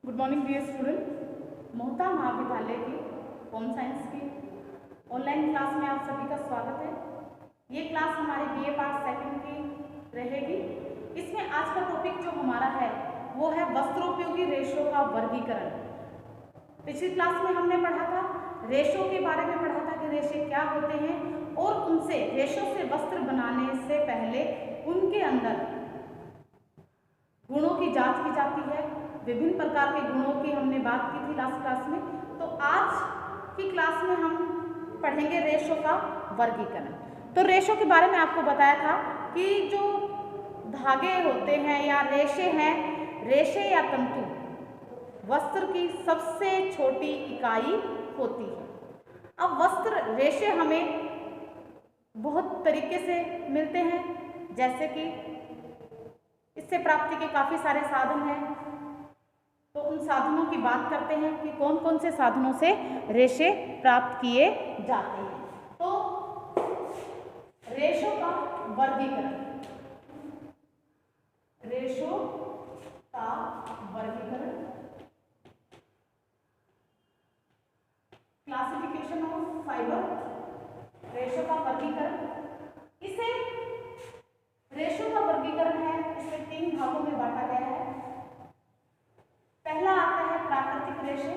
Good morning dear student. Mohta महाविद्यालय की home science की ऑनलाइन क्लास में आप सभी का स्वागत है। ये क्लास हमारे बीए पार्ट सेकंड की रहेगी। इसमें आज का टॉपिक जो हमारा है वो है वस्त्रोपयोगी रेशों का वर्गीकरण। पिछली क्लास में हमने पढ़ा था रेशों के बारे में, पढ़ा था कि रेशे क्या होते हैं और उनसे रेशों से वस्त्र बनाने से पहले उनके अंदर गुणों की जांच की जाती है। विभिन्न प्रकार के गुणों की हमने बात की थी लास्ट क्लास में। तो आज की क्लास में हम पढ़ेंगे रेशों का वर्गीकरण। तो रेशों के बारे में आपको बताया था कि जो धागे होते हैं या रेशे हैं, रेशे या तंतु वस्त्र की सबसे छोटी इकाई होती है। अब वस्त्र रेशे हमें बहुत तरीके से मिलते हैं, जैसे कि इससे प्राप्ति के काफ़ी सारे साधन हैं। तो उन साधनों की बात करते हैं कि कौन कौन से साधनों से रेशे प्राप्त किए जाते हैं। तो रेशों का वर्गीकरण, रेशों का वर्गीकरण, क्लासिफिकेशन ऑफ फाइबर, रेशों का वर्गीकरण। इसे रेशों का वर्गीकरण है, इसे 3 भागों में बांटा गया है। पहला आता है प्राकृतिक रेशे,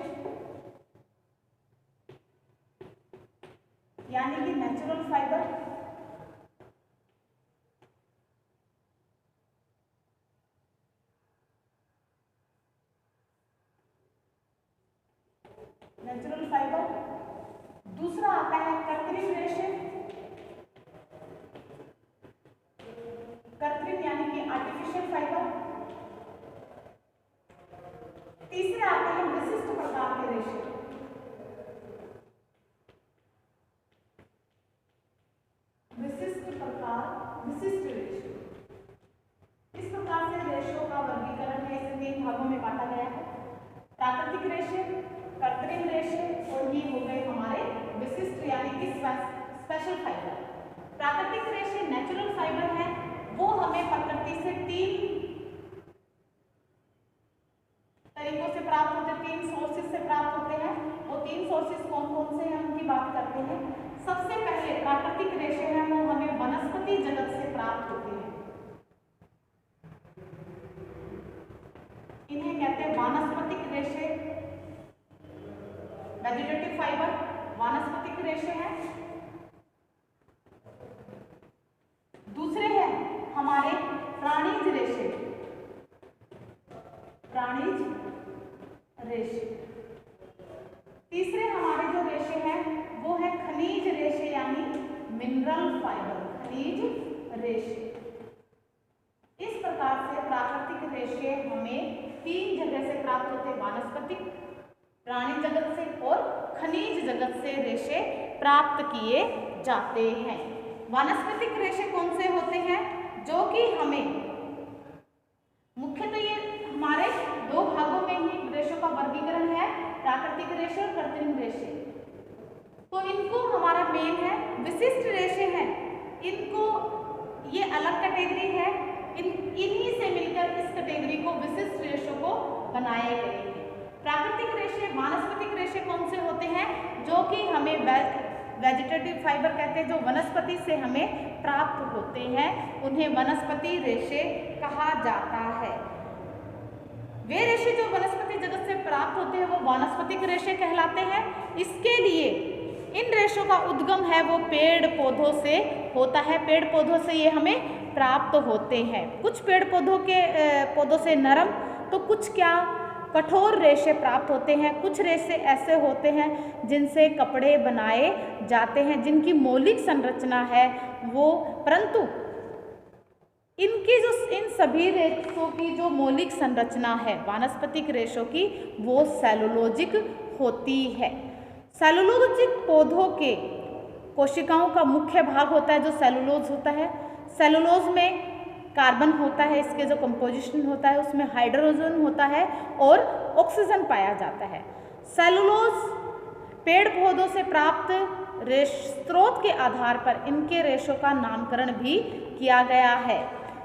यानी कि नेचुरल फाइबर। Natural fibre. दूसरा आता है कृत्रिम रेशे, कृत्रिम यानी कि आर्टिफिशियल फाइबर। तीसरे आते हैं विशिष्ट प्रकार के रेशे, विशिष्ट रेशे। इस प्रकार से रेशों का वर्गीकरण है, इसे 3 भागों में बांटा गया है। प्राकृतिक रेशे, कृत्रिम रेशे और ये हो गए हमारे विशिष्ट यानी कि स्पेशल फाइबर। प्राकृतिक रेशे नेचुरल फाइबर है, वो हमें प्रकृति से 3 तरीकों से प्राप्त होते हैं, 3 सोर्सेज से प्राप्त होते हैं। और 3 सोर्सेज कौन कौन से हैं उनकी बात करते हैं। सबसे पहले प्राकृतिक रेशे हैं वो हमें वनस्पति जगत से प्राप्त होते हैं। इन्हें कहते हैं वानस्पतिक रेशे, वेजिटेटिव फाइबर वानस्पतिक रेशे हैं। दूसरे हैं हमारे प्राणिज रेशे, प्राणिज रेशे। तीसरे हमारे जो रेशे हैं वो है खनिज रेशे यानी मिनरल फाइबर, खनिज रेशे। इस प्रकार से प्राकृतिक रेशे हमें 3 जगह से प्राप्त होते हैं, वानस्पतिक, प्राणी जगत से और खनिज जगत से रेशे प्राप्त किए जाते हैं। वानस्पतिक रेशे कौन से होते हैं जो कि हमें मुख्यतः ये हमारे 2 भागों में ही रेशों का वर्गीकरण है, प्राकृतिक रेशे और कृत्रिम रेशे। तो इनको हमारा मेन है विशिष्ट रेशे हैं, इनको ये अलग कैटेगरी है, इन्हीं से मिलकर इस कैटेगरी को विशिष्ट रेशों को बनाए गए हैं। प्राकृतिक रेशे, वानस्पतिक रेशे कौन से होते हैं जो कि हमें वेजिटेटिव फाइबर कहते हैं, जो वनस्पति से हमें प्राप्त होते हैं, उन्हें वनस्पति रेशे कहा जाता है। वे रेशे जो वनस्पति जगत से प्राप्त होते हैं वो वानस्पतिक रेशे कहलाते हैं। इसके लिए इन रेशों का उद्गम है वो पेड़ पौधों से होता है, पेड़ पौधों से ये हमें प्राप्त होते हैं। कुछ पेड़ पौधों से नरम तो कुछ क्या कठोर रेशे प्राप्त होते हैं। कुछ रेशे ऐसे होते हैं जिनसे कपड़े बनाए जाते हैं, जिनकी मौलिक संरचना है वो, परंतु इन सभी रेशों की जो मौलिक संरचना है वानस्पतिक रेशों की वो सेलुलोजिक होती है। सेलुलोजिक पौधों के कोशिकाओं का मुख्य भाग होता है जो सेलुलोज होता है। सेलुलोज में कार्बन होता है, इसके जो कंपोजिशन होता है उसमें हाइड्रोजन होता है और ऑक्सीजन पाया जाता है। सेलुलोज पेड़ पौधों से प्राप्त स्रोत के आधार पर इनके रेशों का नामकरण भी किया गया है।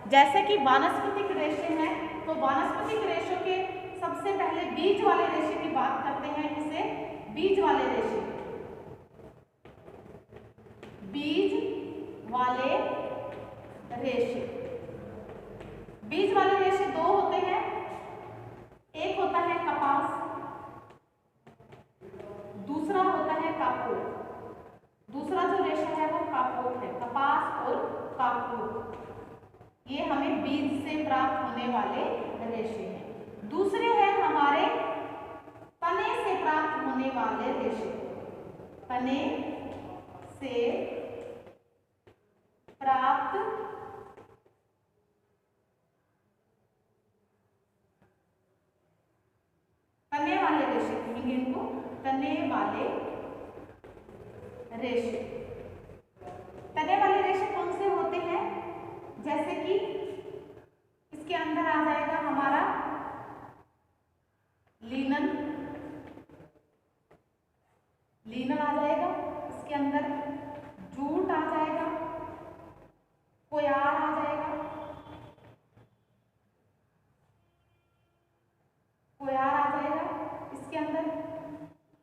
जैसे कि वानस्पतिक रेशे हैं तो वानस्पतिक रेशों के सबसे पहले बीज बीज वाले रेशे। बीज वाले रेशे, बीज वाले रेशे दो होते हैं। एक होता है कपास, दूसरा होता है काकोट। दूसरा जो रेशा है वो काकोट है, कपास और काकोट, ये हमें बीज से प्राप्त होने वाले रेशे हैं। दूसरे हैं हमारे तने से प्राप्त होने वाले रेशे। तने से प्राप्त तने वाले रेशे कहेंगे इनको, तने वाले रेशे। तने वाले रेशे कौन से होते हैं? जैसे कि इसके अंदर आ जाएगा हमारा लीनन, लीनन आ जाएगा, इसके अंदर जूट आ जाएगा, कोयार आ जाएगा, कोयार आ जाएगा, इसके अंदर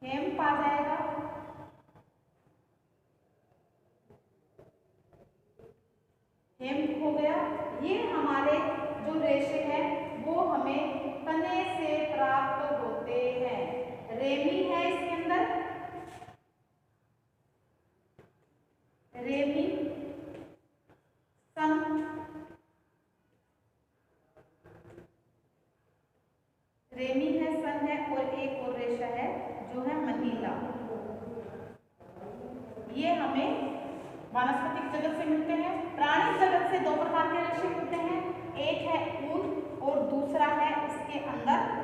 हेम्प आ जाएगा, हेम्प हो गया। ये हमारे जो रेशे हैं वो हमें तने से प्राप्त होते हैं। रेमी है इसके अंदर, रेमी, सन, रेमी है, सन है, और एक और रेशा है जो है मनीला। ये हमें वानस्पतिक जगत से मिलते हैं। प्राणी जगत से दो प्रकार के रेशे मिलते हैं, एक है ऊन और दूसरा है इसके अंदर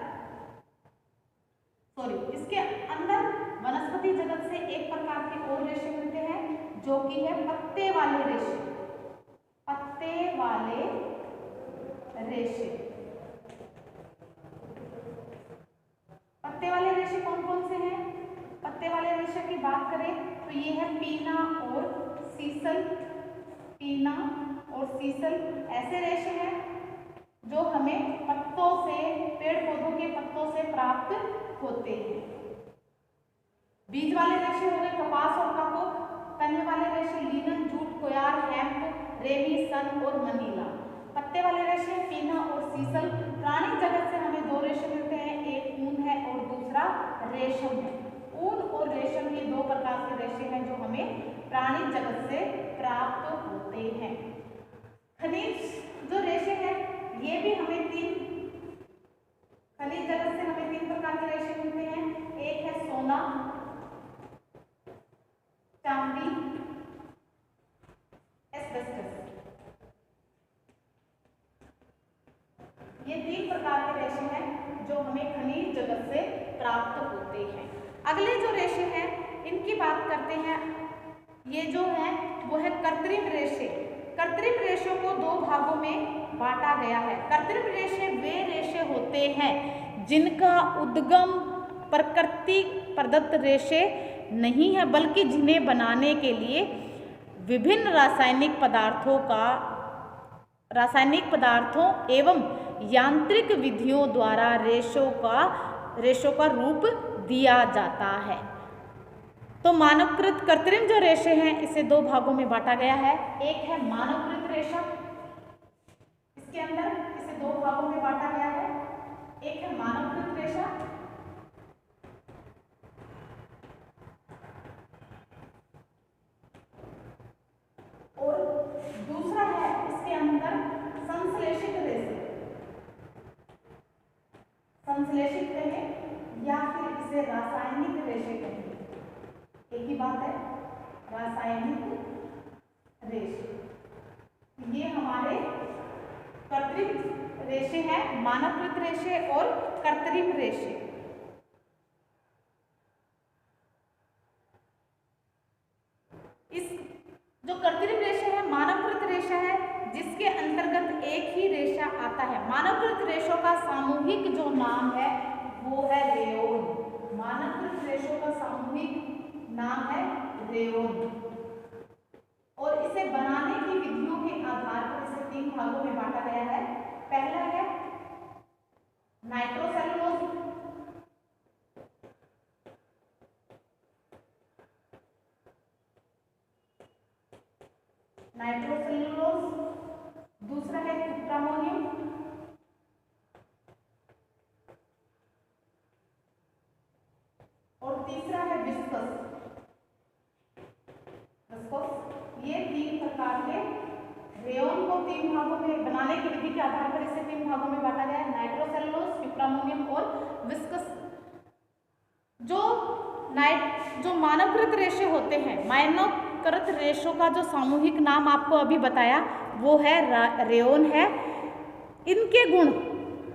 इसके अंदर वनस्पति जगत से एक प्रकार के और रेशे मिलते हैं जो कि है पत्ते वाले रेशे। पत्ते वाले रेशे, पत्ते वाले रेशे कौन कौन से हैं? पत्ते वाले रेशे की बात करें तो ये है पीना और सीसल। पीना और सीसल ऐसे रेशे हैं जो हमें पत्तों से, पेड़ पौधों के पत्तों से प्राप्त होते हैं। बीज वाले रेशे हो गए कपास और काकोट। तने वाले रेशे लीनन, जूट, कोयार, हेम्प, रेमी, सन और मनीला। पत्ते वाले रेशे पीना और सीसल। प्राणी जगत से हमें दो रेशे मिलते हैं, एक ऊन है और दूसरा रेशम है। ऊन और रेशम ये दो प्रकार के रेशे हैं जो हमें प्राणी जगत से प्राप्त होते हैं। खनिज जो रेशे हैं ये भी हमें खनिज जगत से हमें तीन प्रकार के रेशे मिलते हैं। एक है सोना, चांदी, एस्बेस्टस। ये तीन प्रकार के रेशे हैं जो हमें खनिज जगत से प्राप्त होते हैं। अगले जो रेशे हैं इनकी बात करते हैं। ये जो है वो है कृत्रिम रेशे। कृत्रिम रेशों को दो भागों में बांटा गया है। कृत्रिम रेशे वे रेशे होते हैं जिनका उद्गम प्रकृति प्रदत्त रेशे नहीं है, बल्कि जिन्हें बनाने के लिए विभिन्न रासायनिक पदार्थों एवं यांत्रिक विधियों द्वारा रेशों का रूप दिया जाता है। तो मानवकृत कृत्रिम जो रेशे हैं इसे दो भागों में बांटा गया है। एक है मानवकृत रेशा, इसके अंदर इसे दो भागों में बांटा गया है। एक है मानवकृत रेशा और दूसरा है इसके अंदर संश्लेषित रेशे। संश्लेषित कहें या फिर इसे रासायनिक रेशे कहें, एक ही बात है, रासायनिक रेशे। ये हमारे कृत्रिम रेशे हैं, मानवकृत रेशे और कृत्रिम रेशे। इस जो कृत्रिम रेशा है मानवकृत रेशा है जिसके अंतर्गत एक ही रेशा आता है। मानवकृत रेशों का सामूहिक जो नाम है वो है रेयोन। मानवकृत रेशों का सामूहिक नाम है रेयोन और इसे बनाने की विधियों के आधार पर इसे तीन भागों में बांटा गया है। पहला है नाइट्रोसेलुलोज, नाइट्रोसेल्यूलोज, दूसरा है क्विप्रामोनियम, और तीसरा है विस्कस। ये 3 प्रकार के रेयन को 3 भागों में बनाने की विधि के आधार पर इसे 3 भागों में बांटा गया है, नाइट्रोसेल्यूलोज, क्विप्रामोनियम और विस्कस। जो मानवकृत रेशे होते हैं, मानवकृत रेशों का जो सामूहिक नाम आपको अभी बताया वो है रेयन है। इनके गुण,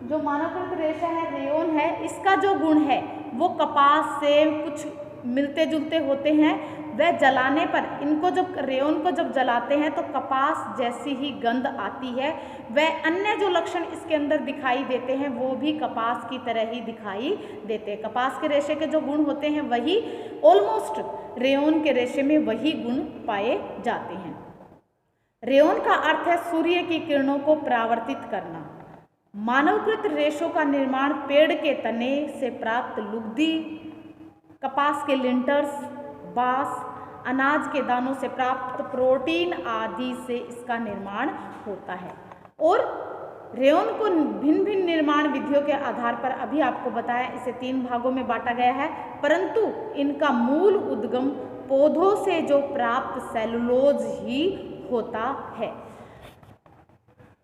जो मानवकृत रेशा है रेयन है, इसका जो गुण है वो कपास से कुछ मिलते जुलते होते हैं। वह जलाने पर, इनको जब रेयन को जब जलाते हैं तो कपास जैसी ही गंध आती है। वह अन्य जो लक्षण इसके अंदर दिखाई देते हैं वो भी कपास की तरह ही दिखाई देते हैं। कपास के रेशे के जो गुण होते हैं वही ऑलमोस्ट रेयन के रेशे में वही गुण पाए जाते हैं। रेयन का अर्थ है सूर्य की किरणों को परावर्तित करना। मानवकृत रेशों का निर्माण पेड़ के तने से प्राप्त लुगदी, कपास के लिंटर्स, बांस, अनाज के दानों से प्राप्त प्रोटीन आदि से इसका निर्माण होता है। और रेयन को भिन्न भिन्न निर्माण विधियों के आधार पर अभी आपको बताया इसे 3 भागों में बांटा गया है, परंतु इनका मूल उद्गम पौधों से जो प्राप्त सेलुलोज ही होता है।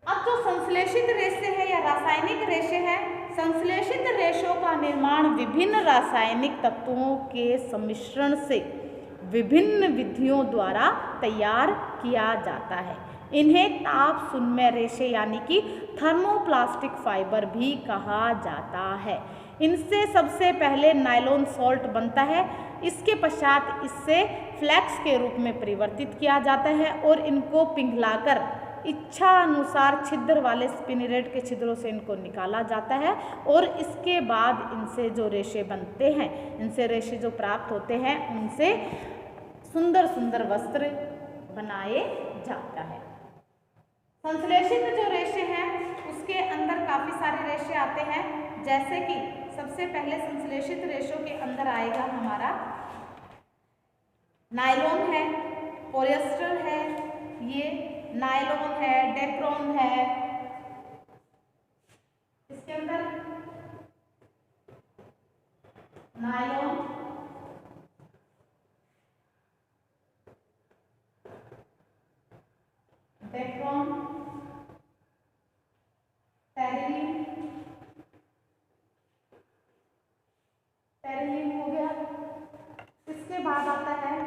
अब जो संश्लेषित रेशे है या रासायनिक रेशे हैं, संश्लेषित रेशों का निर्माण विभिन्न रासायनिक तत्वों के सम्मिश्रण से विभिन्न विधियों द्वारा तैयार किया जाता है। इन्हें ताप सुन्मय रेशे यानी कि थर्मोप्लास्टिक फाइबर भी कहा जाता है। इनसे सबसे पहले नायलॉन सॉल्ट बनता है। इसके पश्चात इससे फ्लैक्स के रूप में परिवर्तित किया जाता है और इनको पिघलाकर इच्छा अनुसार छिद्र वाले स्पिनरेट के छिद्रों से इनको निकाला जाता है और इसके बाद इनसे जो रेशे बनते हैं, इनसे रेशे जो प्राप्त होते हैं, उनसे सुंदर सुंदर वस्त्र बनाए जाता है। संश्लेषित जो रेशे हैं उसके अंदर काफ़ी सारे रेशे आते हैं, जैसे कि सबसे पहले संश्लेषित रेशों के अंदर आएगा हमारा नायलॉन है, पॉलिएस्टर है, ये नायलॉन है, डेक्रोन है, इसके अंदर नायलॉन, डेक्रोन, टेरिलीन, टेरिलीन हो गया। इसके बाद आता है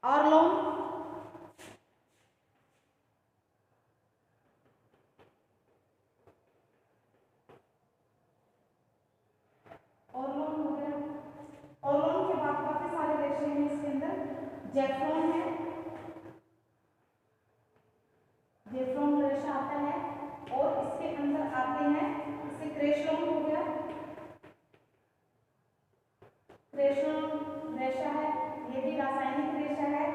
ऑर्लोन, ऑर्लोन हो गया। ऑर्लोन के बाद काफी सारे रेशे हैं इसके अंदर, जेफ्रॉन है, जेफ्रॉन रेशा आता है और इसके अंदर आते हैं, इसे क्रेशलोन हो गया, क्रेशलोन रेशा है, ये भी रासायनिक रेशा है।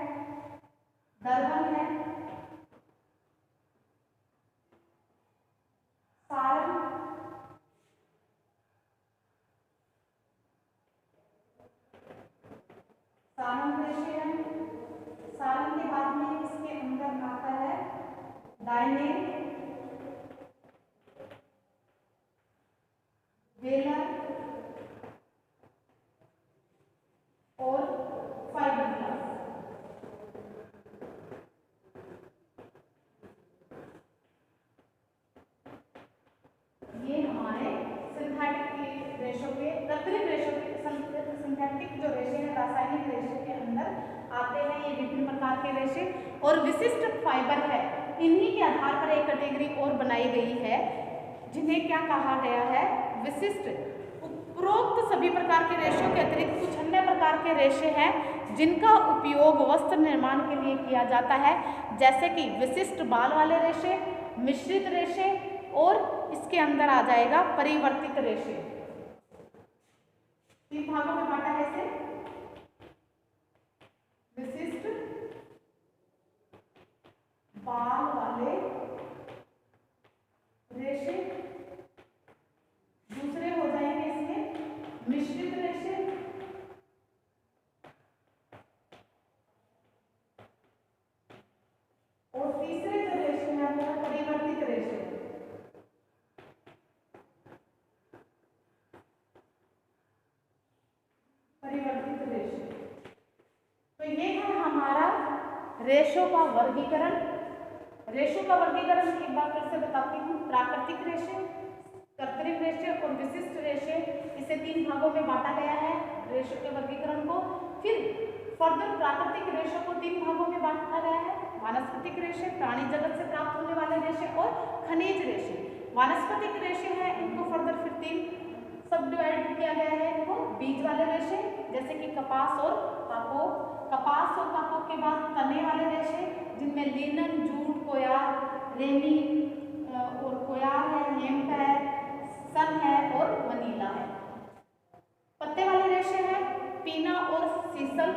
दर्पण है, सारन, सारन रेशे है। सारन के बाद में इसके अंदर आता है डायनेन, वेलर और फाइबरग्लास। ये हमारे सिंथेटिक रेशों के, कृत्रिम रेशों के, सिंथेटिक जो रेशे हैं रासायनिक रेशे के अंदर आते हैं ये विभिन्न प्रकार के रेशे। और विशिष्ट फाइबर है, इन्हीं के आधार पर एक कैटेगरी और बनाई गई है जिन्हें क्या कहा गया है, विशिष्ट। उपरोक्त सभी प्रकार के रेशों के अतिरिक्त कुछ अन्य प्रकार के रेशे हैं जिनका उपयोग वस्त्र निर्माण के लिए किया जाता है, जैसे कि विशिष्ट बाल वाले रेशे, मिश्रित रेशे और इसके अंदर आ जाएगा परिवर्तित रेशे। 3 भागों में बांटा है इसे, विशिष्ट बाल वाले रेशे, दूसरे हो जाएंगे इसके मिश्रित रेशे, रेशों का वर्गीकरण। रेशों का वर्गीकरण एक बार फिर से बताती हूँ। प्राकृतिक रेशे, कृत्रिम रेशे और विशिष्ट रेशे, इसे 3 भागों में बांटा गया है रेशों के वर्गीकरण को। फिर फर्दर प्राकृतिक रेशों को 3 भागों में बांटा गया है। वानस्पतिक रेशे, प्राणी जगत से प्राप्त होने वाले रेशे और खनिज रेशे। वानस्पतिक रेशे हैं, इनको फर्दर फिर 3 सब डिवाइड किया गया है। इनको बीज वाले रेशे जैसे कि कपास और कपास। कपास और कपास के बाद तने वाले रेशे जिनमें लिनन, जूट, कोयार, रेमी और कोयार है, हेम्प है, सन है और वनीला है। पत्ते वाले रेशे हैं पीना और सीसल।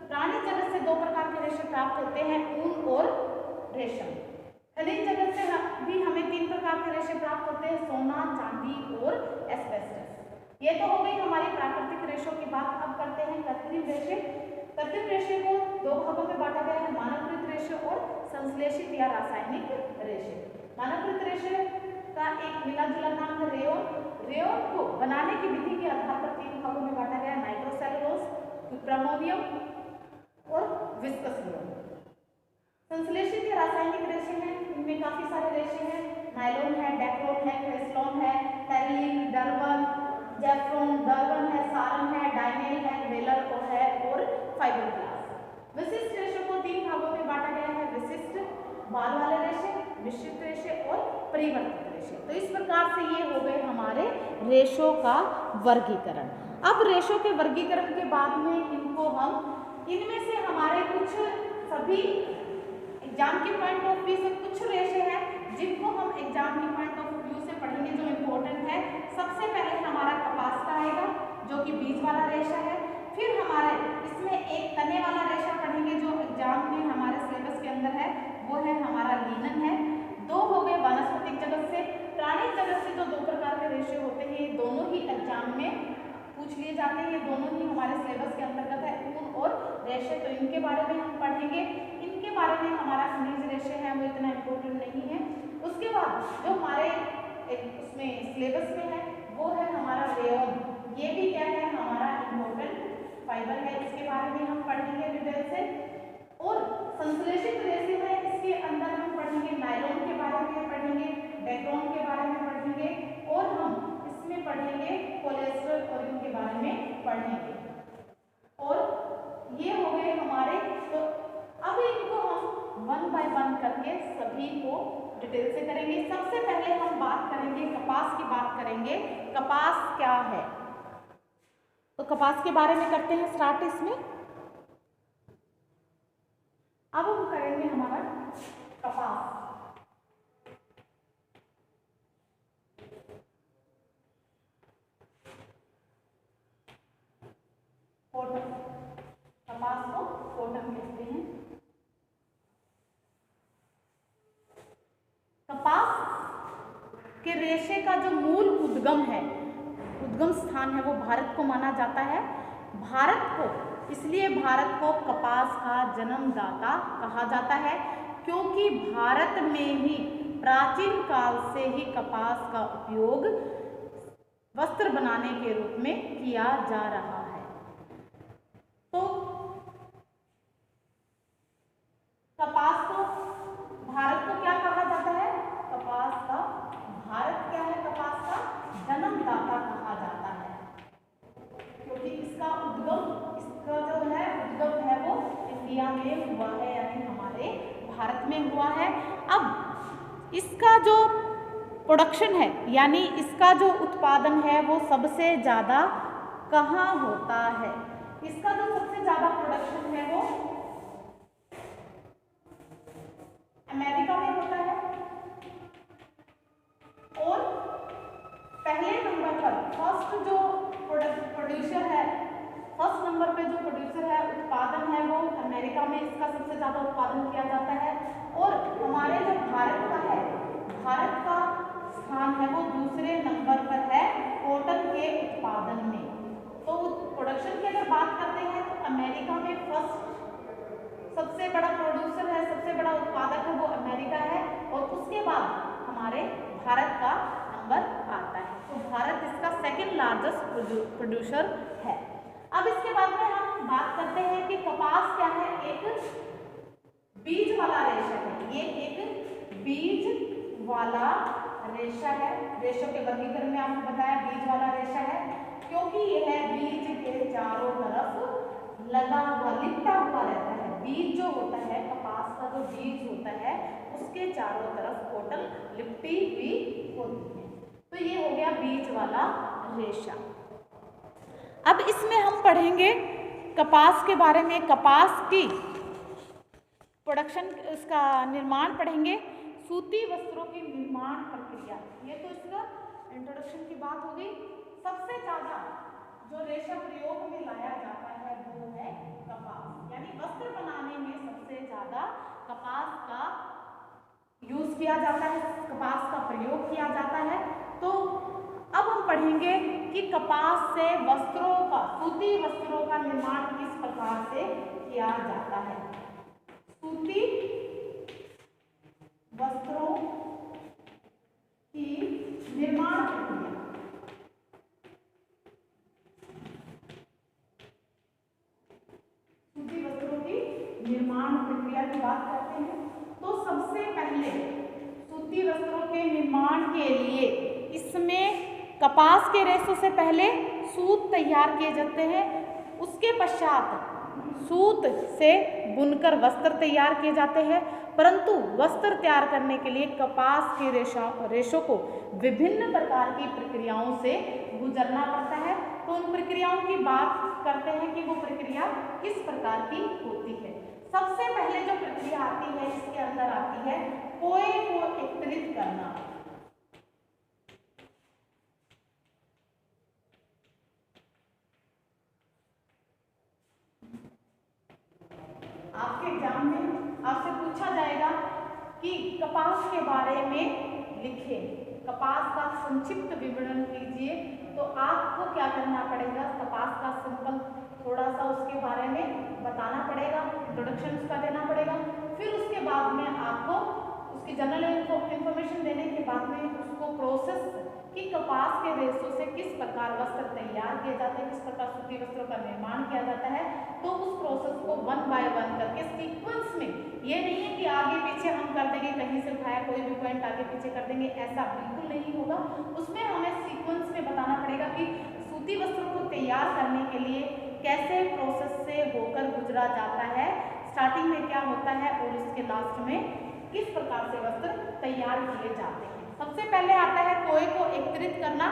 प्राणी जगत से 2 प्रकार के रेशे प्राप्त होते हैं, ऊन और रेशम। खनिज जगत से भी हमें 3 प्रकार के रेशे प्राप्त होते हैं, सोना, चांदी और एस्बेस्टस। ये तो हो गई हमारी प्राकृतिक रेशों की बात। अब करते हैं कृत्रिम रेशे। कृत्रिम रेशे को 2 भागों में बांटा गया है, मानवकृत रेशे और संश्लेषित या रासायनिक रेशे। मानवकृत रेशे का एक मिला जुला नाम है रेयोन। रेयोन को बनाने की विधि के आधार पर 3 भागों में बांटा गया है, नाइट्रोसेलुलोज, प्रामोनियम और विस्कस रेयोन। संश्लेषित या रासायनिक रेशे हैं, इनमें काफी सारे रेशे हैं, नायलॉन है, डेक्लोन है, क्रेस्लॉन है, टेरिलिन, डर्बन, जेफ्रोन, डर्बन है, सारन है, डाइनेल है, वेलर है और फाइबरग्लास। विशिष्ट रेशों को 3 भागों में बांटा गया है, विशिष्ट, बाल वाले रेशे, मिश्रित रेशे और परिवर्तित रेशे। तो इस प्रकार से ये हो गए हमारे रेशों का वर्गीकरण। अब रेशों के वर्गीकरण के बाद में इनको हम, इनमें से हमारे कुछ सभी एग्जाम के पॉइंट ऑफ व्यू से कुछ रेशे हैं जिनको हम एग्जाम के पॉइंट ऑफ व्यू से पढ़ेंगे जो इम्पोर्टेंट है। सबसे पहले हमारा कपास का आएगा जो कि बीज वाला रेशा है। फिर हमारे इसमें एक तने वाला रेशा पढ़ेंगे जो एग्जाम में हमारे सिलेबस के अंदर है, वो है हमारा लीनन है। 2 हो गए वानस्पतिक जगत से। प्राणी जगत से जो 2 प्रकार के रेशे होते हैं, ये दोनों ही एग्जाम में पूछ लिए जाते हैं, ये दोनों ही हमारे सिलेबस के अंतर्गत है, ऊन और रेशे। तो इनके बारे में हम पढ़ेंगे। इनके बारे में हमारा खनिज रेशे है वो इतना इम्पोर्टेंट नहीं है। उसके बाद जो हमारे उसमें सिलेबस में है वो है हमारा रेयोन। ये भी क्या है, हमारा इम्पोर्टेंट फाइबर है, इसके बारे में हम पढ़ेंगे डिटेल से। और संश्लेषित रेशे है, इसके अंदर हम पढ़ेंगे नायलॉन के बारे में पढ़ेंगे, डेक्लोन के बारे में पढ़ेंगे और हम इसमें पढ़ेंगे कोलेस्ट्रॉल और इनके बारे में पढ़ेंगे। और ये हो गए हमारे। तो अब इनको हम 1 बाय 1 करके सभी को डिटेल से करेंगे। सबसे पहले हम बात करेंगे कपास की, बात करेंगे कपास क्या है। तो कपास के बारे में करते हैं स्टार्ट इसमें। अब हम करेंगे हमारा कपास। कॉटन, कपास को कॉटन कहते हैं। कपास के रेशे का जो मूल उद्गम है, उद्गम स्थान है, वो भारत को माना जाता है। भारत को, इसलिए भारत को कपास का जन्मदाता कहा जाता है क्योंकि भारत में ही प्राचीन काल से ही कपास का उपयोग वस्त्र बनाने के रूप में किया जा रहा है। तो कपास को, भारत को क्या कहा जाता है, कपास का, भारत क्या है, कपास का जन्मदाता कहा जाता है क्योंकि इसका उद्गम, इसका जो है उद्गम है वो इंडिया में हुआ है, यानी हमारे भारत में हुआ है। अब इसका जो प्रोडक्शन है, यानी इसका जो उत्पादन है वो सबसे ज़्यादा कहाँ होता है, इसका जो सबसे ज़्यादा प्रोडक्शन है वो अमेरिका में होता है। और पहले नंबर पर फर्स्ट जो प्रोड्यूसर है, फर्स्ट नंबर पे जो प्रोड्यूसर है, उत्पादन है, वो अमेरिका में इसका सबसे ज़्यादा उत्पादन किया जाता है। और हमारे जो भारत का है, भारत का स्थान है वो दूसरे नंबर पर है कॉटन के उत्पादन में। तो प्रोडक्शन की अगर बात करते हैं तो अमेरिका में फर्स्ट सबसे बड़ा प्रोड्यूसर है, सबसे बड़ा उत्पादक है वो अमेरिका है, और उसके बाद हमारे भारत का नंबर आता है। तो भारत इसका सेकंड लार्जेस्ट प्रोड्यूसर है। अब इसके बाद में हम बात करते हैं कि कपास क्या है, एक बीज वाला रेशा है, ये एक बीज वाला रेशा है। रेशों के वर्गीकरण में आपको बताया बीज वाला रेशा है, क्योंकि यह बीज के चारों तरफ लगा हुआ लिपटा हुआ रहता है। बीज जो होता है, कपास का जो बीज होता है, उसके चारों तरफ कोटल लिपटी हुई होती है। तो ये हो गया बीज वाला रेशा। अब इसमें हम पढ़ेंगे कपास के बारे में, कपास की प्रोडक्शन, उसका निर्माण पढ़ेंगे, सूती वस्त्रों की निर्माण प्रक्रिया। ये तो इसका इंट्रोडक्शन की बात हो गई। सबसे ज्यादा जो रेशा प्रयोग में लाया जाता है वो है कपास, यानी वस्त्र बनाने में सबसे ज्यादा कपास का यूज किया जाता है, कपास का प्रयोग किया जाता है। तो अब हम पढ़ेंगे कि कपास से वस्त्रों का, सूती वस्त्रों का निर्माण किस प्रकार से किया जाता है। सूती वस्त्रों की निर्माण प्रक्रिया। सूती वस्त्रों की निर्माण प्रक्रिया की बात करते हैं तो सबसे पहले सूती वस्त्रों के निर्माण के लिए इसमें कपास के रेशों से पहले सूत तैयार किए जाते हैं, उसके पश्चात सूत से बुनकर वस्त्र तैयार किए जाते हैं। परंतु वस्त्र तैयार करने के लिए कपास के रेशों को विभिन्न प्रकार की प्रक्रियाओं से गुजरना पड़ता है। तो उन प्रक्रियाओं की बात करते हैं कि वो प्रक्रिया किस प्रकार की होती है। सबसे पहले जो प्रक्रिया आती है, इसके अंदर आती है कोए को एकत्रित करना। आपके एग्जाम में आपसे पूछा जाएगा कि कपास के बारे में लिखें, कपास का संक्षिप्त विवरण कीजिए। तो आपको क्या करना पड़ेगा, कपास का सिंपल थोड़ा सा उसके बारे में बताना पड़ेगा, इंट्रोडक्शन उसका देना पड़ेगा। फिर उसके बाद में आपको उसकी जनरल इंफॉर्मेशन देने के बाद में उसको प्रोसेस कि कपास के रेशों से किस प्रकार वस्त्र तैयार किए जाते हैं, किस प्रकार सूती वस्त्रों का निर्माण किया जाता है। तो उस प्रोसेस को 1 बाय 1 करके सीक्वेंस में, ये नहीं है कि आगे पीछे हम कर देंगे, कहीं से उठाया कोई भी पॉइंट आगे पीछे कर देंगे, ऐसा बिल्कुल नहीं होगा। उसमें हमें सीक्वेंस में बताना पड़ेगा कि सूती वस्त्रों को तैयार करने के लिए कैसे प्रोसेस से होकर गुजरा जाता है, स्टार्टिंग में क्या होता है और इसके लास्ट में किस प्रकार से वस्त्र तैयार किए जाते हैं। सबसे पहले आता है कोए को एकत्रित करना।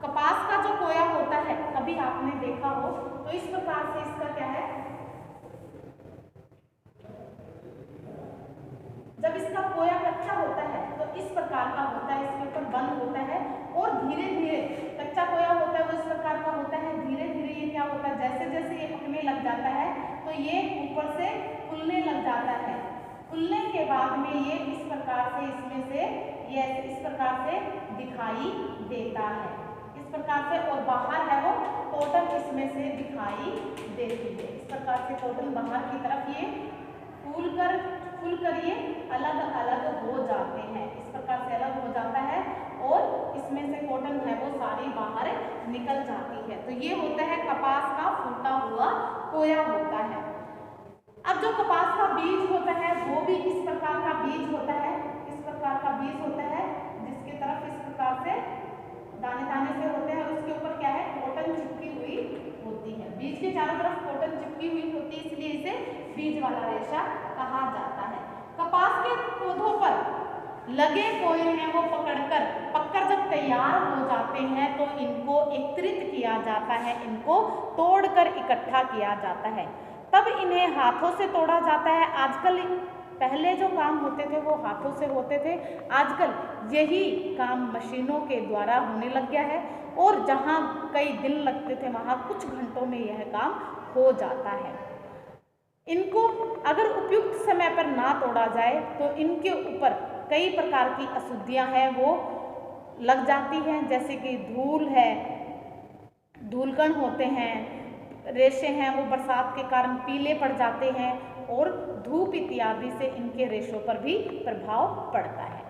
कपास का जो कोया होता है, कभी आपने देखा हो तो इस प्रकार से इसका क्या है, जब इसका कोया कच्चा होता है तो इस प्रकार का होता है, इसके ऊपर बंद होता है और धीरे धीरे कच्चा कोया होता है वो इस प्रकार का होता है। धीरे धीरे ये क्या होता है, जैसे जैसे ये पकने लग जाता है तो ये ऊपर से फूलने लग जाता है। फूलने के बाद में ये इस प्रकार से, इसमें से ये इस प्रकार से दिखाई देता है, इस प्रकार से, और बाहर है वो कॉटन इसमें से दिखाई देती है। इस प्रकार से कॉटन बाहर की तरफ ये फूल कर ये अलग अलग हो जाते हैं, इस प्रकार से अलग हो जाता है और इसमें से कॉटन है वो सारी बाहर निकल जाती है। तो ये होता है कपास का फूटा हुआ कोया होता है। अब जो कपास का बीज होता है वो भी इस प्रकार का बीज होता है, इस प्रकार का बीज होता है जिसकी तरफ इस प्रकार से दाने दाने से होते हैं, उसके ऊपर क्या है, कॉटन चिपकी हुई होती है। बीज के चारों तरफ कॉटन चिपकी हुई होती है, इसलिए इसे बीज वाला रेशा कहा जाता है। कपास के पौधों पर लगे कोए हैं वो पककर जब तैयार हो जाते हैं तो इनको एकत्रित किया जाता है, इनको तोड़कर इकट्ठा किया जाता है, तब इन्हें हाथों से तोड़ा जाता है। आजकल पहले जो काम होते थे वो हाथों से होते थे, आजकल यही काम मशीनों के द्वारा होने लग गया है और जहाँ कई दिन लगते थे वहाँ कुछ घंटों में यह काम हो जाता है। इनको अगर उपयुक्त समय पर ना तोड़ा जाए तो इनके ऊपर कई प्रकार की अशुद्धियाँ हैं वो लग जाती हैं, जैसे कि धूल है, धूलकण होते हैं, रेशे हैं वो बरसात के कारण पीले पड़ जाते हैं और धूप इत्यादि से इनके रेशों पर भी प्रभाव पड़ता है।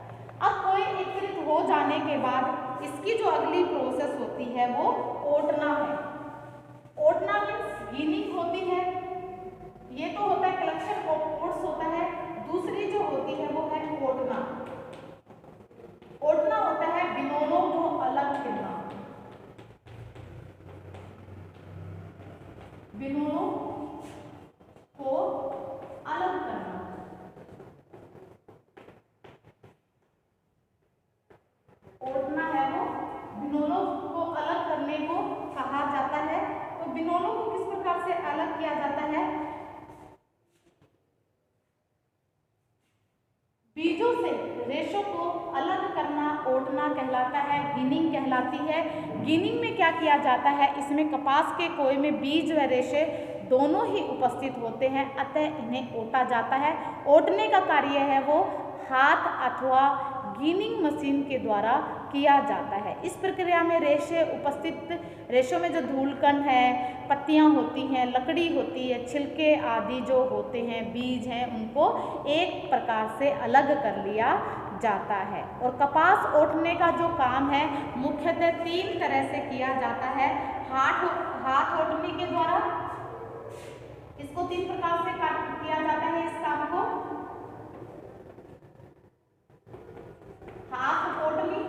अब कोई एकत्रित हो जाने के बाद इसकी जो अगली प्रोसेस होती है वो ओटना है। ओटना मीन्स गीनिंग होती है, ये तो होता है कलेक्शन ऑफ ओट्स होता है। दूसरी जो होती है वो है ओटना। ओटना होता है बिनोलों को अलग करना, बिनोलों को अलग करना। ओटना है वो बिनोलों को अलग करने को कहा जाता है। तो बिनोलों को किस प्रकार से अलग किया जाता है? बीजों से रेशों को अलग करना ओटना कहलाता है, गिनिंग कहलाती है। गिनिंग में क्या किया जाता है? इसमें कपास के कोय में बीज व रेशे दोनों ही उपस्थित होते हैं, अतः इन्हें ओटा जाता है। ओटने का कार्य है वो हाथ अथवा गिनिंग मशीन के द्वारा किया जाता है। इस प्रक्रिया में रेशे उपस्थित, रेशों में जो धूलकण है, पत्तियां होती हैं, लकड़ी होती है, छिलके आदि जो होते हैं, बीज हैं, उनको एक प्रकार से अलग कर लिया जाता है। और कपास ओटने का जो काम है मुख्यतः 3 तरह से किया जाता है। हाथ ओटने के द्वारा, इसको 3 प्रकार से किया जाता है इस काम को। हाथ ओटनी,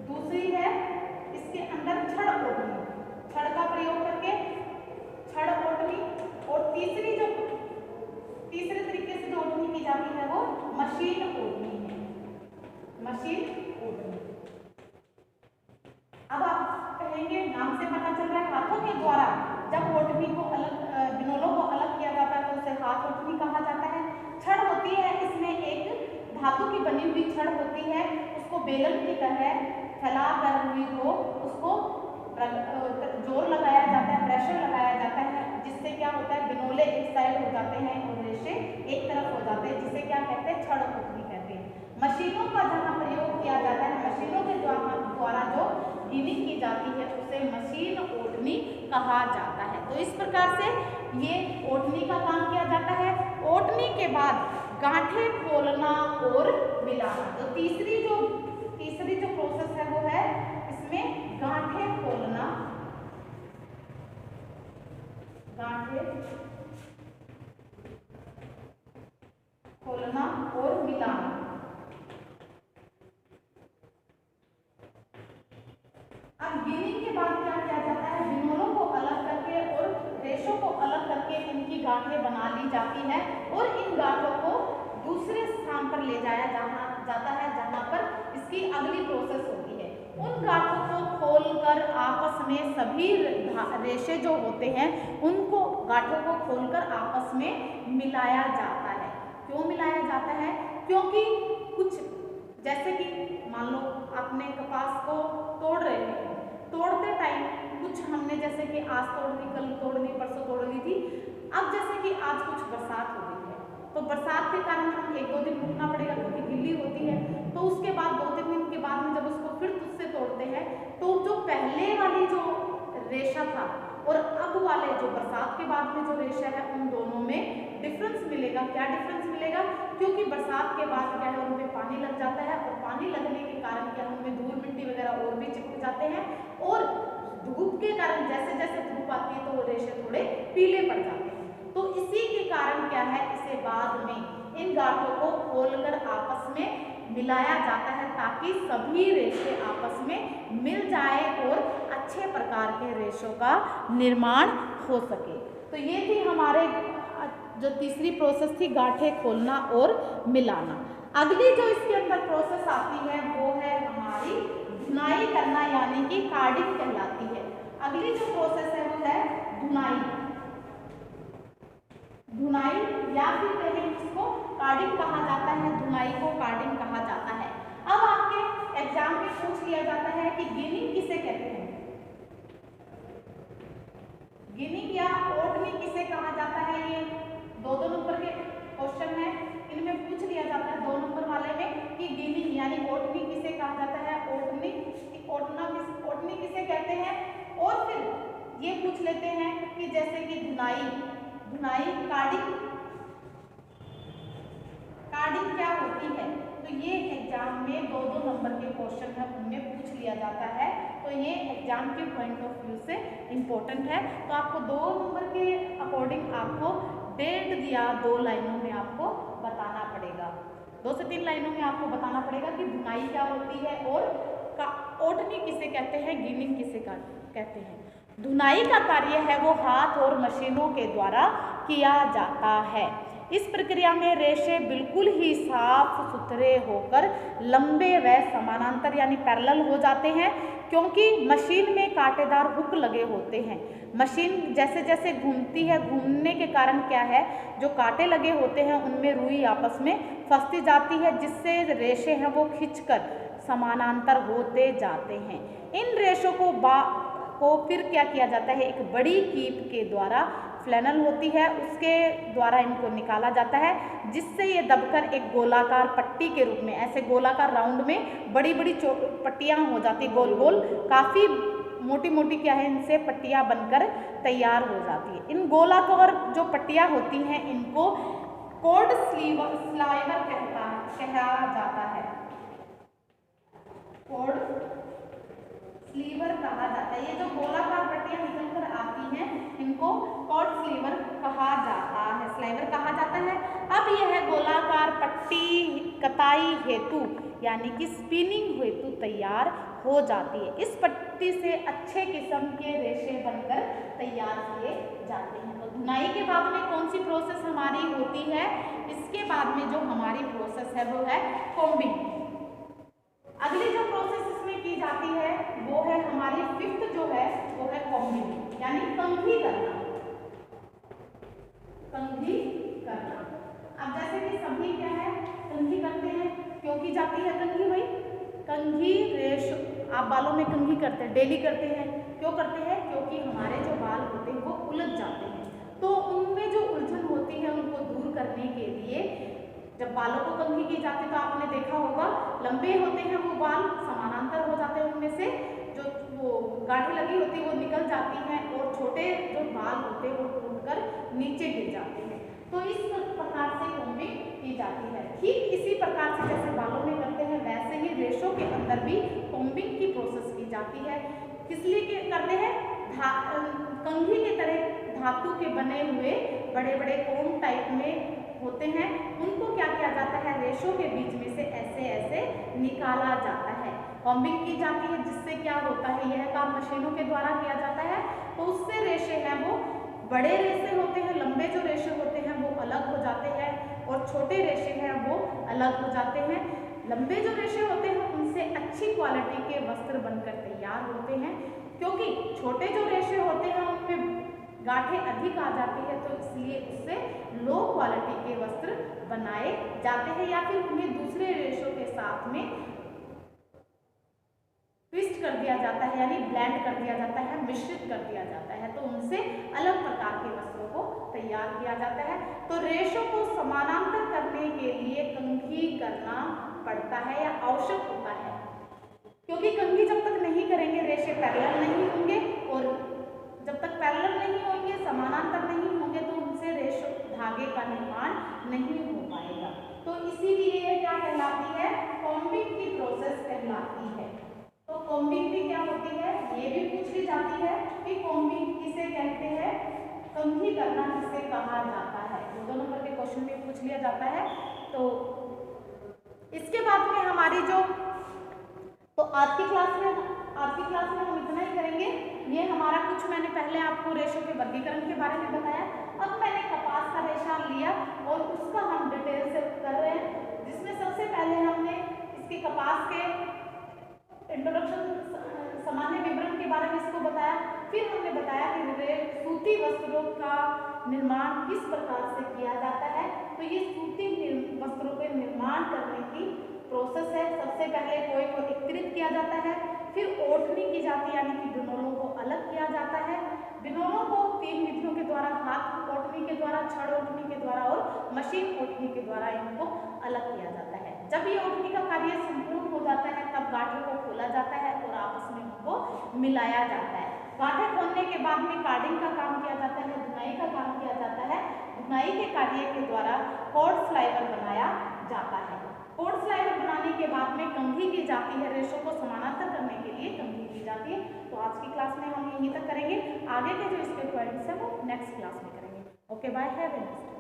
दूसरी है इसके अंदर छड़ ओटनी, छड़ का प्रयोग करके छड़ ओटनी, और तीसरे तरीके से जो ओटनी की जाती है वो मशीन ओटनी है, मशीन ओटनी। अब आप कहेंगे नाम से पता चल रहा है हाथों के द्वारा जब ओटनी को अलग, बिनोलों को अलग किया जाता है तो उसे हाथ ओटनी कहा जाता है। छड़ होती है, इसमें एक धातु की बनी हुई छड़ होती है, उसको बेलन की तरह फैला कर हुई को उसको जोर लगाया जाता है, प्रेशर लगाया जाता है, जिससे क्या होता है बिनोले एक साइड हो जाते हैं और रेशे एक तरफ हो जाते हैं, जिसे क्या कहते हैं? छड़ ओटनी कहते हैं। मशीनों का जहाँ प्रयोग किया जाता है, मशीनों के द्वारा जो गिनिंग की जाती है उसे मशीन ओटनी कहा जाता है। तो इस प्रकार से ये ओटनी का काम किया जाता है। ओटनी के बाद गांठे खोलना और मिलाना। तो तीसरी जो प्रोसेस है वो है इसमें गांठे खोलना, गांठे खोलना और मिलाना। अब गिनिंग के बाद क्या किया जाता है? बिनोलों को अलग करके और रेशों को अलग करके इनकी गांठें बना ली जाती है और इन गांठों को दूसरे स्थान पर ले जाया जाता है जहां पर इसकी अगली प्रोसेस होती है। उन गांठों को खोलकर आपस में सभी रेशे जो होते हैं उनको, गांठों को खोलकर आपस में मिलाया जाता है। क्यों मिलाया जाता है? क्योंकि कुछ, जैसे कि मान लो आपने कपास को तोड़ रहे हैं, तोड़ते टाइम कुछ हमने जैसे कि आज तोड़ ली, कल तोड़ ली, परसों तोड़ ली थी। अब जैसे कि आज कुछ बरसात हो गई है तो बरसात के कारण हम 1-2 दिन रुकना पड़ेगा क्योंकि गिल्ली होती है। तो उसके बाद 2-3 दिन के बाद में जब उसको फिर उससे तोड़ते हैं तो जो पहले वाली जो रेशा था और अब वाले जो बरसात के बाद में जो रेशा है उन दोनों में डिफरेंस मिलेगा। क्या डिफरेंस मिलेगा? क्योंकि बरसात के बाद क्या है उनमें पानी लग जाता है और पानी लगने के कारण क्या उनमें धूल मिट्टी वगैरह और भी चिपक जाते हैं और धूप के कारण जैसे जैसे धूप आती है तो वो रेशे थोड़े पीले पड़ जाते हैं। तो इसी के कारण क्या है, इसे बाद में इन गांठों को खोलकर आपस में मिलाया जाता है ताकि सभी रेशे आपस में मिल जाए और अच्छे प्रकार के रेशों का निर्माण हो सके। तो ये थी हमारे जो तीसरी प्रोसेस थी, गांठें खोलना और मिलाना। अगली जो इसके अंदर प्रोसेस आती है वो है हमारी धुनाई करना, यानी कि कार्डिंग कहलाती है। अगली जो प्रोसेस है वो है धुनाई। धुनाई या फिर कहें इसको कार्डिंग कहा जाता है, धुनाई को कार्डिंग कहा जाता है। अब आपके एग्जाम में पूछ लिया जाता है कि गिनिंग किसे कहते हैं? गिनिंग या ओटनी किसे कहा जाता है? ये 2-2 नंबर के क्वेश्चन है, इनमें पूछ लिया जाता है 2 नंबर वाले में कि गिनिंग यानी ओटनी किसे कहा जाता है, ओटनी किसे कहते हैं। और फिर ये पूछ लेते हैं कि जैसे कि धुनाई कार्डिंग क्या होती है। तो ये एग्जाम में 2-2 नंबर के क्वेश्चन है उनमें पूछ लिया जाता है। तो तो ये एग्जाम के पॉइंट ऑफ व्यू से इम्पोर्टेंट है। तो आपको 2 नंबर के अकॉर्डिंग आपको 1.5 या 2 लाइनों में आपको बताना पड़ेगा, 2 से 3 लाइनों में आपको बताना पड़ेगा कि धुनाई क्या होती है और ओटनी किसे कहते हैं, गिनिंग किसे कहते हैं। धुनाई का कार्य है वो हाथ और मशीनों के द्वारा किया जाता है। इस प्रक्रिया में रेशे बिल्कुल ही साफ सुथरे होकर लंबे व समानांतर यानी पैरेलल हो जाते हैं, क्योंकि मशीन में कांटेदार हुक लगे होते हैं। मशीन जैसे जैसे घूमती है, घूमने के कारण क्या है, जो कांटे लगे होते हैं उनमें रुई आपस में फंसती जाती है, जिससे रेशे हैं वो खिंचकर समानांतर होते जाते हैं। इन रेशों को फिर क्या किया जाता है, एक बड़ी कीप के द्वारा, फ्लैनल होती है उसके द्वारा इनको निकाला जाता है, जिससे ये दबकर एक गोलाकार पट्टी के रूप में, ऐसे गोलाकार राउंड में बड़ी बड़ी पट्टियाँ हो जाती, गोल गोल काफ़ी मोटी मोटी क्या है, इनसे पट्टियाँ बनकर तैयार हो जाती है। इन गोलाकार जो पट्टियाँ होती हैं इनको कॉर्ड स्लाइवर कहा जाता है, कॉर्ड स्लीवर कहा जाता है। ये जो गोलाकार पट्टियां निकल कर आती हैं इनको कॉर्ड स्लीवर कहा जाता है, स्लाइवर कहा जाता है। अब यह गोलाकार पट्टी कताई हेतु यानी कि स्पिनिंग हेतु तैयार हो जाती है। इस पट्टी से अच्छे किस्म के रेशे बनकर तैयार किए जाते हैं। तो धुनाई के बाद में कौन सी प्रोसेस हमारी होती है, इसके बाद में जो हमारी प्रोसेस है वो है कॉम्बिंग। अगली जो प्रोसेस इसमें की जाती है वो है हमारी 5th जो है वो है कॉम्बिंग यानी कंघी करना, कंघी करना। अब जैसे कि सभी क्या है कंघी करते हैं, क्यों की जाती है कंघी भाई, कंघी रेश आप बालों में कंघी करते हैं, डेली करते हैं, क्यों करते हैं, क्योंकि हमारे जो बाल होते हैं वो उलझ जाते हैं, तो उनमें जो उलझन होती है उनको दूर करने के लिए जब बालों को कंघी की जाती है तो आपने देखा होगा लंबे होते हैं वो बाल, समानांतर हो जाते हैं, उनमें से जो वो गांठें लगी होती है वो निकल जाती हैं और छोटे जो बाल होते हैं वो टूटकर नीचे गिर जाते हैं। तो इस प्रकार से कॉम्बिंग की जाती है। ठीक इसी प्रकार से जैसे बालों में करते हैं वैसे ही रेशों के अंदर भी कॉम्बिंग की प्रोसेस की जाती है। किस लिए करते हैं, कंघी की तरह धातु के बने हुए बड़े बड़े कोन टाइप में होते हैं, उनको क्या किया जाता है, रेशों के बीच में से ऐसे ऐसे निकाला जाता है, कॉम्बिंग की जाती है। जिससे क्या होता है, यह काम मशीनों के द्वारा किया जाता है, तो उससे रेशे हैं वो बड़े रेशे होते हैं, लंबे जो रेशे होते हैं वो अलग हो जाते हैं और छोटे रेशे हैं वो अलग हो जाते हैं। लंबे जो रेशे होते हैं उनसे अच्छी क्वालिटी के वस्त्र बनकर तैयार होते हैं, क्योंकि छोटे जो रेशे होते हैं उनमें गांठें अधिक आ जाती है, तो इसलिए उससे लो क्वालिटी के वस्त्र बनाए जाते हैं या फिर उन्हें दूसरे रेशों के साथ में ट्विस्ट कर दिया जाता है यानी ब्लेंड कर दिया जाता है, मिश्रित कर दिया जाता है, तो उनसे अलग प्रकार के वस्त्रों को तैयार किया जाता है। तो रेशों को समानांतर करने के लिए कंघी करना पड़ता है या आवश्यक होता है, क्योंकि कंघी जब तक नहीं करेंगे रेशे पैरेलल नहीं होंगे और जब तक पैरेलल नहीं होंगे, समानांतर नहीं होंगे, तो उनसे रेशो धागे का निर्माण नहीं हो पाएगा। तो इसीलिए ये क्या कहलाती है, कॉम्बिंग की प्रोसेस कहलाती है। तो कॉम्बिंग भी क्या होती है, ये भी पूछ ली जाती है कि कॉम्बिंग किसे कहते हैं, कंघी करना किसे कहा जाता है, 2 नंबर के क्वेश्चन में पूछ लिया जाता है। तो इसके बाद में हमारी जो आज की क्लास में हम इतना ही करेंगे। ये हमारा कुछ मैंने पहले आपको रेशों के वर्गीकरण के बारे में बताया, अब मैंने कपास का रेशा लिया और उसका हम डिटेल से कर रहे हैं, जिसमें सबसे पहले हमने इसके कपास के इंट्रोडक्शन सामान्य विवरण के बारे में इसको बताया, फिर हमने बताया कि सूती वस्त्रों का निर्माण किस प्रकार से किया जाता है। तो ये सूती वस्त्रों के निर्माण करने की प्रोसेस है। सबसे पहले कोई को एकत्रित किया जाता है, फिर ओढ़नी की जाती है यानी कि बिनोलों को अलग किया जाता है। बिनोलों को 3 विधियों के द्वारा, हाथ ओढ़नी के द्वारा, छड़ ओढ़नी के द्वारा और मशीन ओढ़नी के द्वारा इनको अलग किया जाता है। जब ये ओढ़नी का कार्य संपूर्ण हो जाता है तब गांठों को खोला जाता है और आपस में उनको मिलाया जाता है। गांठें खोलने के बाद में कार्डिंग का काम किया जाता है, धुनाई का काम किया जाता है। धुनाई के कार्य के द्वारा कॉर्ड स्लाइवर बनाया जाता है। कॉर्ड स्लाइवर बनाने के बाद में कंघी की जाती है, रेशों को समानांतर करने के लिए कंघी की जाती है। तो आज की क्लास में हम यहीं तक करेंगे, आगे के जो इसके पॉइंट्स हैं वो नेक्स्ट क्लास में करेंगे। Okay bye, have a nice day.